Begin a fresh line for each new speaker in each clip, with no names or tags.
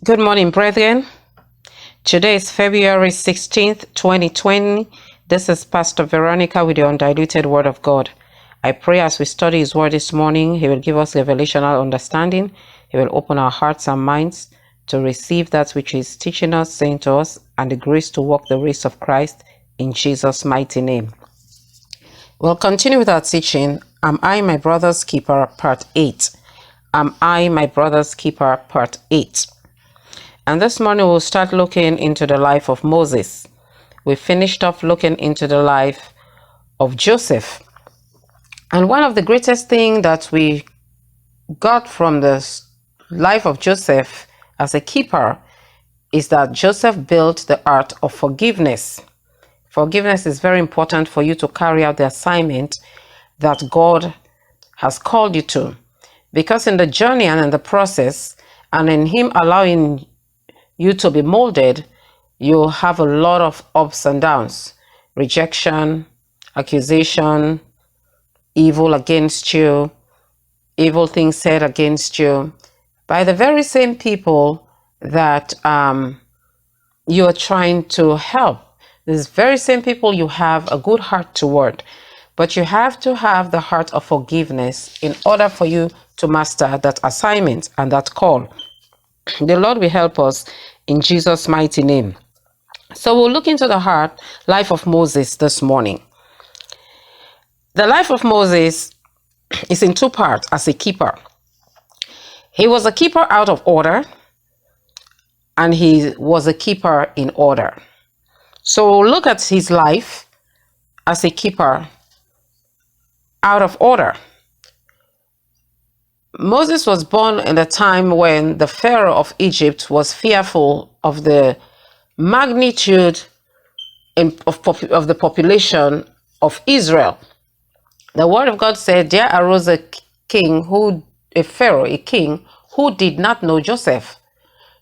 Good morning, brethren. Today is February 16th, 2020. This is Pastor Veronica with the Undiluted Word of God. I pray as we study His Word this morning, He will give us revelational understanding. He will open our hearts and minds to receive that which He is teaching us, saying to us, and the grace to walk the race of Christ in Jesus' mighty name. We'll continue with our teaching. Am I my brother's keeper? Part 8. Am I my brother's keeper? Part 8. And this morning we'll start looking into the life of Moses. We finished off looking into the life of Joseph. And one of the greatest things that we got from the life of Joseph as a keeper is that Joseph built the art of forgiveness. Forgiveness is very important for you to carry out the assignment that God has called you to. Because in the journey and in the process, and in Him allowing you to be molded, you have a lot of ups and downs. Rejection, accusation, evil against you, evil things said against you by the very same people that you are trying to help. These very same people you have a good heart toward, but you have to have the heart of forgiveness in order for you to master that assignment and that call. The Lord will help us in Jesus' mighty name. So we'll look into the life of Moses this morning. The life of Moses is in two parts as a keeper. He was a keeper out of order, and he was a keeper in order. So we'll look at his life as a keeper out of order. Moses was born in a time when the Pharaoh of Egypt was fearful of the magnitude of the population of Israel. The word of God said, there arose a king who did not know Joseph,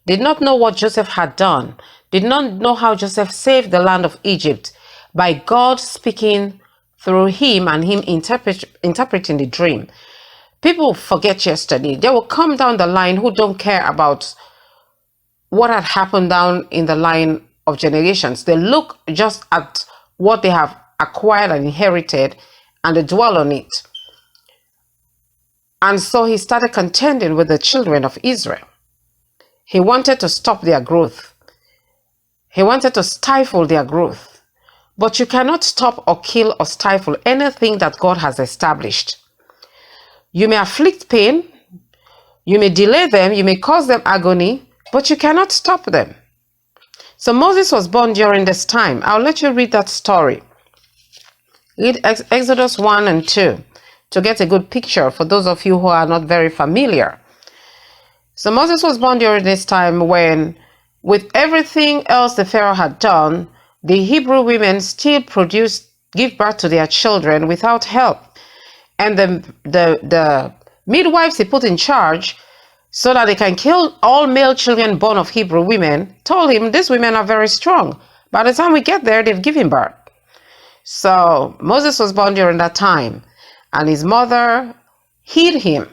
did not know what Joseph had done, did not know how Joseph saved the land of Egypt by God speaking through him and him interpreting the dream. People forget yesterday. They will come down the line who don't care about what had happened down in the line of generations. They look just at what they have acquired and inherited, and they dwell on it. And so he started contending with the children of Israel. He wanted to stop their growth. He wanted to stifle their growth. But you cannot stop or kill or stifle anything that God has established. You may afflict pain, you may delay them, you may cause them agony, but you cannot stop them. So Moses was born during this time. I'll let you read that story. Read Exodus 1 and 2 to get a good picture for those of you who are not very familiar. So Moses was born during this time when, with everything else the Pharaoh had done, the Hebrew women still give birth to their children without help. And the midwives he put in charge so that they can kill all male children born of Hebrew women told him, these women are very strong. By the time we get there, they've given birth. So Moses was born during that time, and his mother hid him.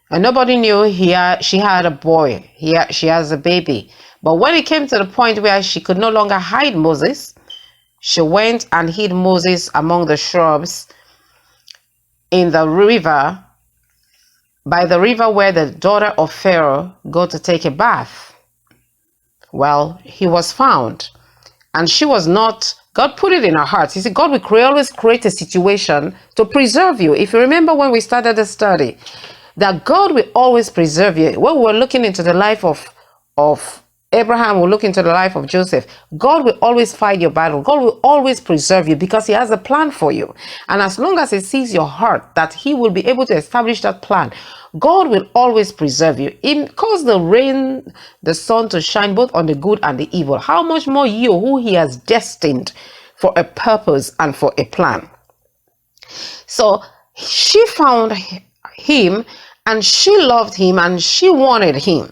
And nobody knew she had a boy. She has a baby. But when it came to the point where she could no longer hide Moses, she went and hid Moses among the shrubs in the river, by the river where the daughter of Pharaoh go to take a bath. Well, he was found, and she was not. God put it in her heart. You see, God will always create a situation to preserve you. If you remember when we started the study, that God will always preserve you. When we were looking into the life of Abraham, will look into the life of Joseph. God will always fight your battle. God will always preserve you because he has a plan for you. And as long as he sees your heart that he will be able to establish that plan, God will always preserve you. He caused the rain, the sun to shine both on the good and the evil. How much more you, who he has destined for a purpose and for a plan. So she found him, and she loved him, and she wanted him.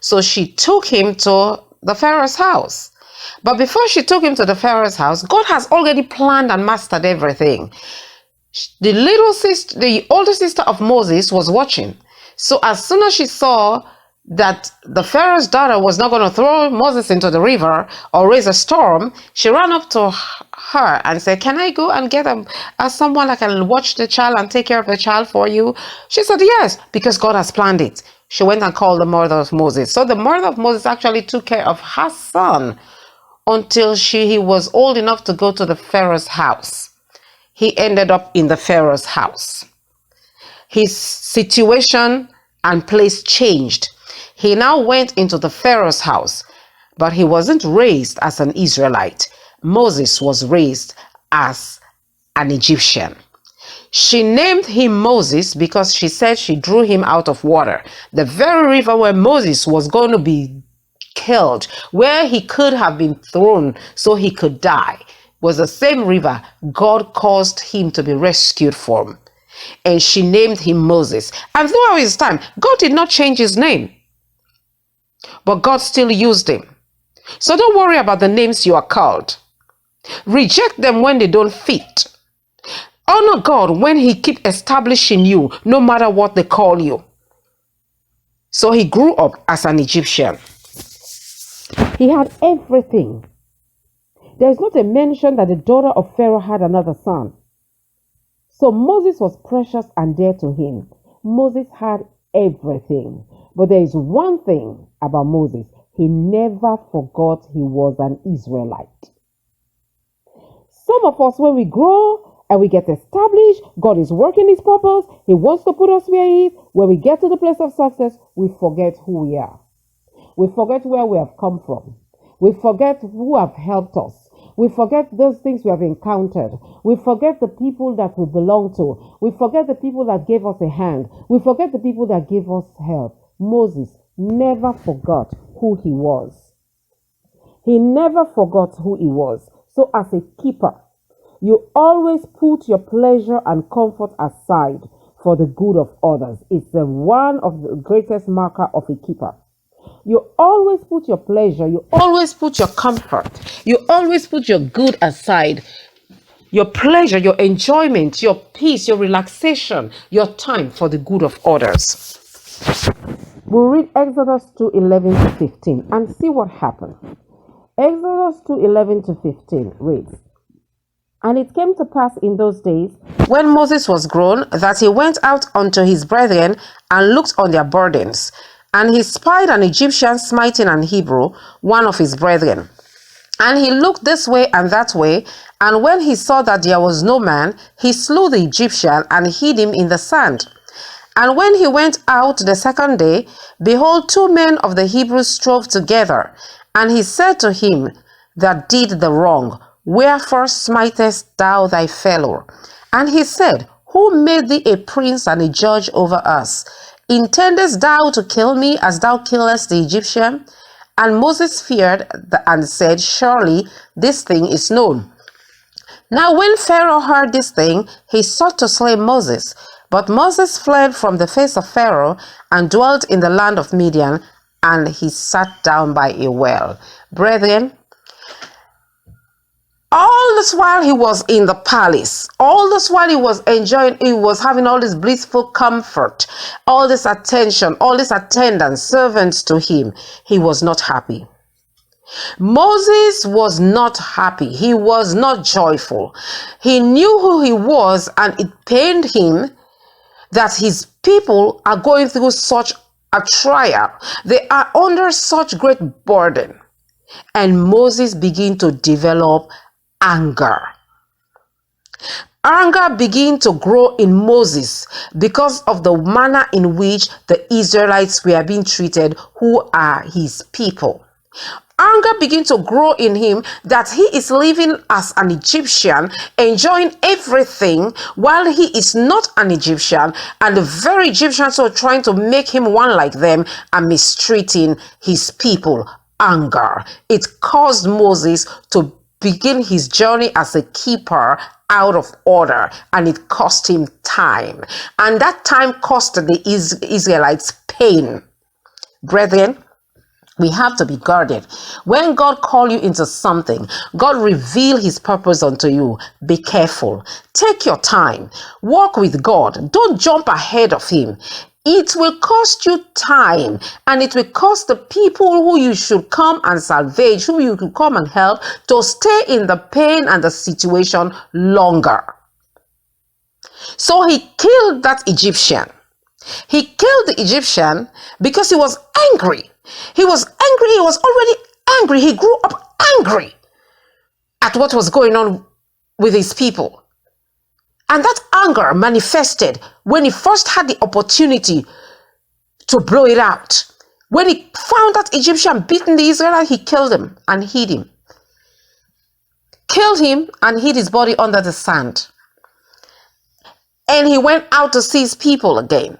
So she took him to the Pharaoh's house. But before she took him to the Pharaoh's house, God has already planned and mastered everything. The older sister of Moses was watching. So as soon as she saw that the Pharaoh's daughter was not going to throw Moses into the river or raise a storm, she ran up to her and said, "Can I go and get someone that can watch the child and take care of the child for you?" She said, "Yes, because God has planned it." She went and called the mother of Moses. So the mother of Moses actually took care of her son until he was old enough to go to the Pharaoh's house. He ended up in the Pharaoh's house. His situation and place changed. He now went into the Pharaoh's house, but he wasn't raised as an Israelite. Moses was raised as an Egyptian. She named him Moses because she said she drew him out of water. The very river where Moses was going to be killed, where he could have been thrown so he could die, was the same river God caused him to be rescued from. And she named him Moses. And throughout his time, God did not change his name, but God still used him. So don't worry about the names you are called. Reject them when they don't fit. Honor God when he keeps establishing you, no matter what they call you. So he grew up as an Egyptian. He had everything. There is not a mention that the daughter of Pharaoh had another son. So Moses was precious and dear to him. Moses had everything. But there is one thing about Moses. He never forgot he was an Israelite. Some of us, when we grow and we get established, God is working his purpose. He wants to put us where he is. When we get to the place of success, we forget who we are. We forget where we have come from. We forget who have helped us. We forget those things we have encountered. We forget the people that we belong to. We forget the people that gave us a hand. We forget the people that gave us help. Moses never forgot who he was. He never forgot who he was. So as a keeper, you always put your pleasure and comfort aside for the good of others. It's one of the greatest marker of a keeper. You always put your pleasure, you always put your comfort, you always put your good aside. Your pleasure, your enjoyment, your peace, your relaxation, your time for the good of others. We'll read Exodus 2:11 to 15 and see what happened. Exodus 2:11 to 15 reads, "And it came to pass in those days, when Moses was grown, that he went out unto his brethren and looked on their burdens. And he spied an Egyptian smiting an Hebrew, one of his brethren. And he looked this way and that way, and when he saw that there was no man, he slew the Egyptian and hid him in the sand. And when he went out the second day, behold, 2 men of the Hebrews strove together. And he said to him that did the wrong, Wherefore smitest thou thy fellow? And he said, Who made thee a prince and a judge over us? Intendest thou to kill me as thou killest the Egyptian? And Moses feared and said, Surely this thing is known. Now when Pharaoh heard this thing, he sought to slay Moses. But Moses fled from the face of Pharaoh and dwelt in the land of Midian, and he sat down by a well." Brethren, all this while he was in the palace, all this while he was enjoying, he was having all this blissful comfort, all this attention, all this attendance, servants to him, he was not happy. Moses was not happy. He was not joyful. He knew who he was, and it pained him that his people are going through such a trial. They are under such great burden. And Moses began to develop anger. Anger began to grow in Moses because of the manner in which the Israelites were being treated, who are his people. Anger began to grow in him that he is living as an Egyptian, enjoying everything while he is not an Egyptian, and the very Egyptians are trying to make him one like them and mistreating his people. Anger. It caused Moses to begin his journey as a keeper out of order, and it cost him time, and that time cost the Israelites pain. Brethren, we have to be guarded. When God calls you into something, God reveal his purpose unto you. Be careful. Take your time. Walk with God. Don't jump ahead of him. it will cost you time, and it will cost the people who you should come and salvage, who you could come and help, to stay in the pain and the situation longer. So he killed that Egyptian. He killed the Egyptian because he was angry. He was angry. He was already angry. He grew up angry at what was going on with his people. And that anger manifested when he first had the opportunity to blow it out. When he found that Egyptian beating the Israelite, he killed him and hid him. Killed him and hid his body under the sand. And he went out to see his people again.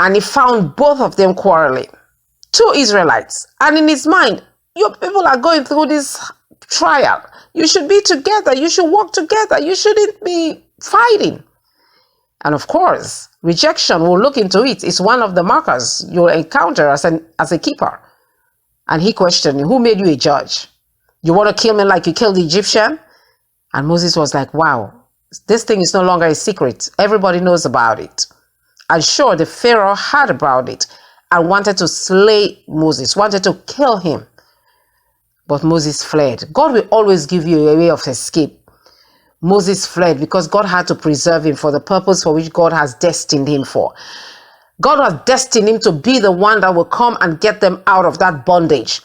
And he found both of them quarreling. 2 Israelites. And in his mind, your people are going through this trial. You should be together. You should work together. You shouldn't be fighting. And of course, rejection will look into it. It's one of the markers you'll encounter as a keeper. And he questioned, who made you a judge? You want to kill me like you killed the Egyptian? And Moses was like, wow, this thing is no longer a secret. Everybody knows about it. And sure, the Pharaoh heard about it and wanted to slay Moses, wanted to kill him. But Moses fled. God will always give you a way of escape. Moses fled because God had to preserve him for the purpose for which God has destined him for. God has destined him to be the one that will come and get them out of that bondage.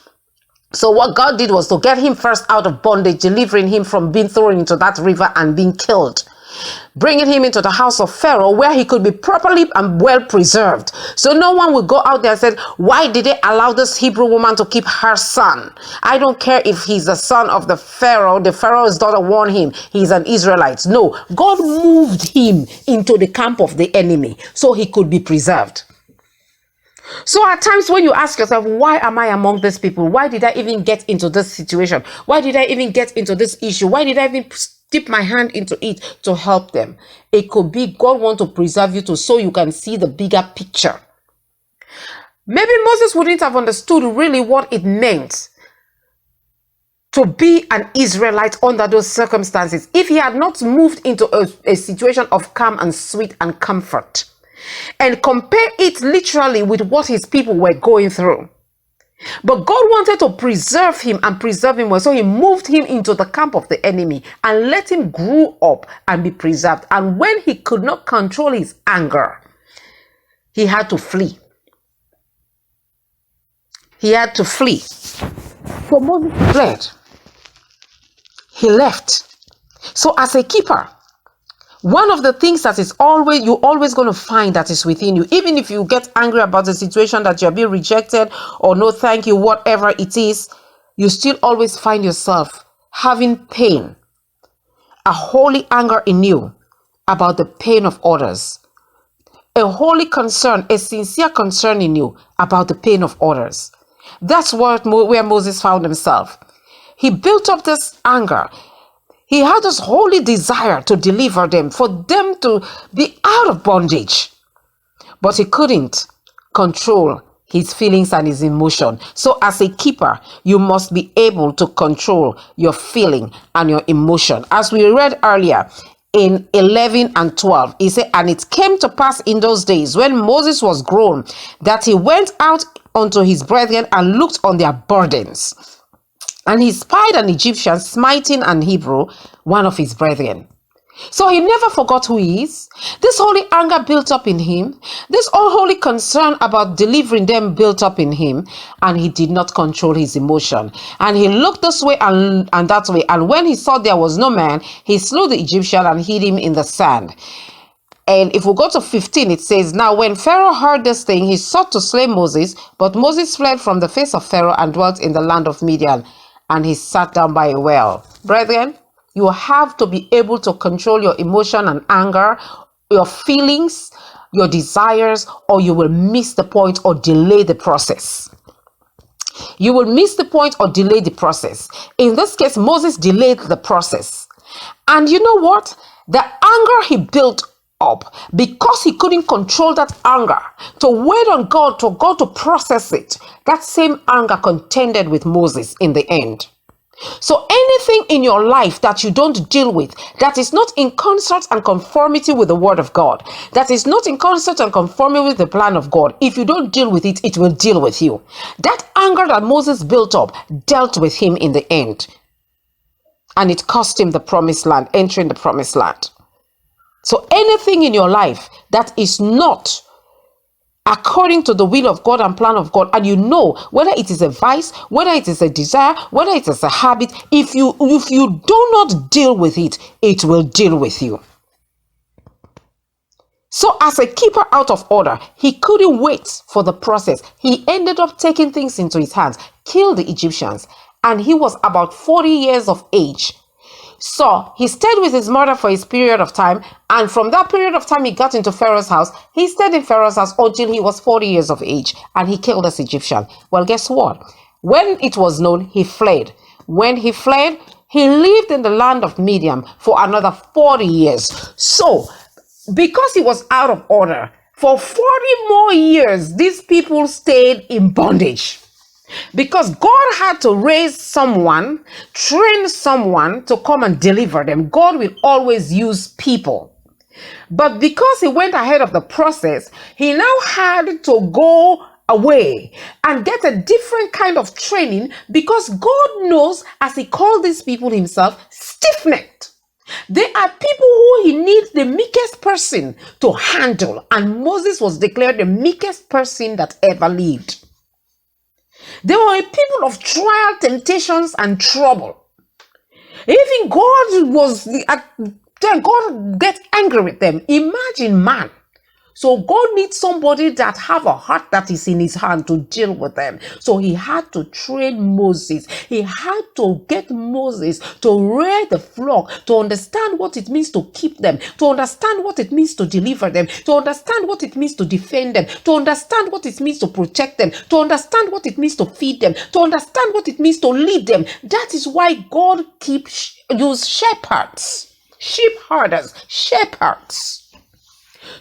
So what God did was to get him first out of bondage, delivering him from being thrown into that river and being killed. Bringing him into the house of Pharaoh where he could be properly and well preserved. So no one would go out there and say, why did they allow this Hebrew woman to keep her son? I don't care if he's the son of the Pharaoh's daughter warned him, he's an Israelite. No, God moved him into the camp of the enemy so he could be preserved. So at times when you ask yourself, why am I among these people? Why did I even get into this situation? Why did I even get into this issue? Why did I even dip my hand into it to help them? It could be God wants to preserve you so you can see the bigger picture. Maybe Moses wouldn't have understood really what it meant to be an Israelite under those circumstances if he had not moved into a situation of calm and sweet and comfort. And compare it literally with what his people were going through. But God wanted to preserve him and preserve him well. So he moved him into the camp of the enemy and let him grow up and be preserved. And when he could not control his anger, he had to flee. He had to flee. So Moses fled. He left. So as a keeper, one of the things that is you're always going to find that is within you, even if you get angry about the situation that you're being rejected or no thank you, whatever it is, you still always find yourself having pain, a holy anger in you about the pain of others, a holy concern, a sincere concern in you about the pain of others. That's where Moses found himself. He built up this anger. He had this holy desire to deliver them, for them to be out of bondage. But he couldn't control his feelings and his emotion. So as a keeper, you must be able to control your feeling and your emotion. As we read earlier in 11 and 12, he said, and it came to pass in those days when Moses was grown, that he went out unto his brethren and looked on their burdens. And he spied an Egyptian smiting an Hebrew, one of his brethren. So he never forgot who he is. This holy anger built up in him. This unholy concern about delivering them built up in him. And he did not control his emotion. And he looked this way and that way. And when he saw there was no man, he slew the Egyptian and hid him in the sand. And if we go to 15, it says, now when Pharaoh heard this thing, he sought to slay Moses. But Moses fled from the face of Pharaoh and dwelt in the land of Midian. And he sat down by a well. Brethren, you have to be able to control your emotion and anger, your feelings, your desires, or you will miss the point or delay the process. You will miss the point or delay the process. In this case, Moses delayed the process. And you know what? The anger he built up, because he couldn't control that anger, to wait on God to process it, that same anger contended with Moses in the end. So anything in your life that you don't deal with, that is not in concert and conformity with the word of God, that is not in concert and conformity with the plan of God, if you don't deal with it, it will deal with you. That anger that Moses built up dealt with him in the end. And it cost him the promised land, entering the promised land. So anything in your life that is not according to the will of God and plan of God, and you know whether it is a vice, whether it is a desire, whether it is a habit, if you do not deal with it, it will deal with you. So as a keeper out of order, he couldn't wait for the process. He ended up taking things into his hands, killed the Egyptians, and he was about 40 years of age. So he stayed with his mother for his period of time, and from that period of time he got into Pharaoh's house. He stayed in Pharaoh's house until he was 40 years of age, and he killed this Egyptian. Well, guess what? When it was known, he fled. When he fled, he lived in the land of Midian for another 40 years. So, because he was out of order, for 40 more years, these people stayed in bondage. Because God had to raise someone, train someone to come and deliver them. God will always use people. But because he went ahead of the process, he now had to go away and get a different kind of training, because God knows, as he called these people himself, stiff-necked. They are people who he needs the meekest person to handle. And Moses was declared the meekest person that ever lived. They were a people of trial, temptations, and trouble. Even God gets angry with them. Imagine man. So God needs somebody that have a heart that is in his hand to deal with them. So he had to train Moses. He had to get Moses to rear the flock, to understand what it means to keep them, to understand what it means to deliver them, to understand what it means to defend them, to understand what it means to protect them, to understand what it means to feed them, to understand what it means to lead them. That is why God use shepherds, sheep herders, shepherds.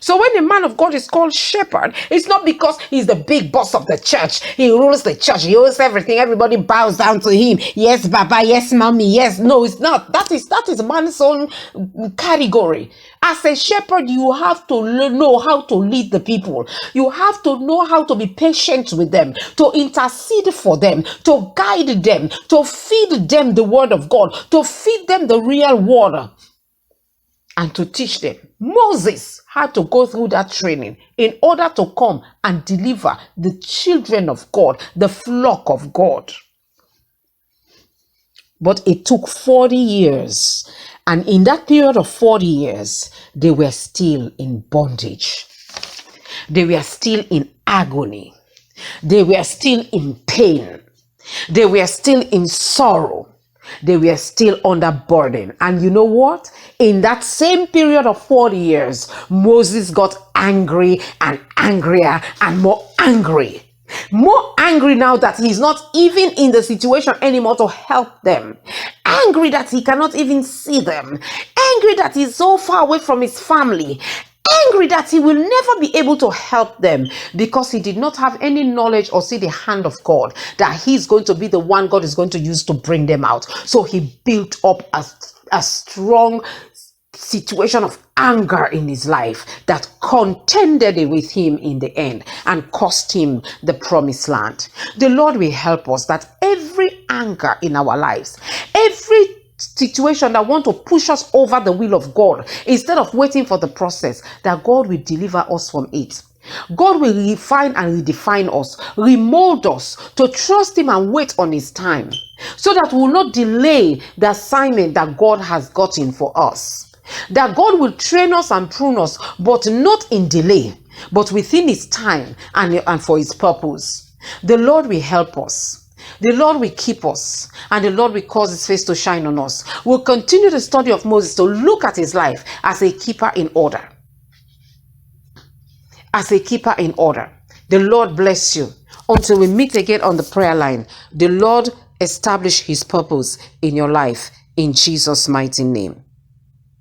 So when the man of God is called shepherd, it's not because he's the big boss of the church. He rules the church. He owns everything. Everybody bows down to him. Yes, Baba. Yes, Mommy. Yes. No, it's not. That is man's own category. As a shepherd, you have to know how to lead the people. You have to know how to be patient with them, to intercede for them, to guide them, to feed them the word of God, to feed them the real water, and to teach them. Moses had to go through that training in order to come and deliver the children of God, the flock of God. But it took 40 years. And in that period of 40 years, they were still in bondage. They were still in agony. They were still in pain. They were still in sorrow. They were still under burden. And you know what? In that same period of 40 years, Moses got angry and angrier and more angry. More angry now that he's not even in the situation anymore to help them. Angry that he cannot even see them. Angry that he's so far away from his family. Angry that he will never be able to help them, because he did not have any knowledge or see the hand of God, that he's going to be the one God is going to use to bring them out. So he built up a strong situation of anger in his life that contended with him in the end and cost him the promised land. The Lord will help us that every anger in our lives, every situation that want to push us over the will of God, instead of waiting for the process, that God will deliver us from it. God will refine and redefine us, remold us to trust him and wait on his time, so that we will not delay the assignment that God has gotten for us. That God will train us and prune us, but not in delay, but within his time and for his purpose. The Lord will help us. The Lord will keep us, and the Lord will cause his face to shine on us. We'll continue the study of Moses to look at his life as a keeper in order. As a keeper in order. The Lord bless you. Until we meet again on the prayer line, the Lord establish his purpose in your life in Jesus' mighty name.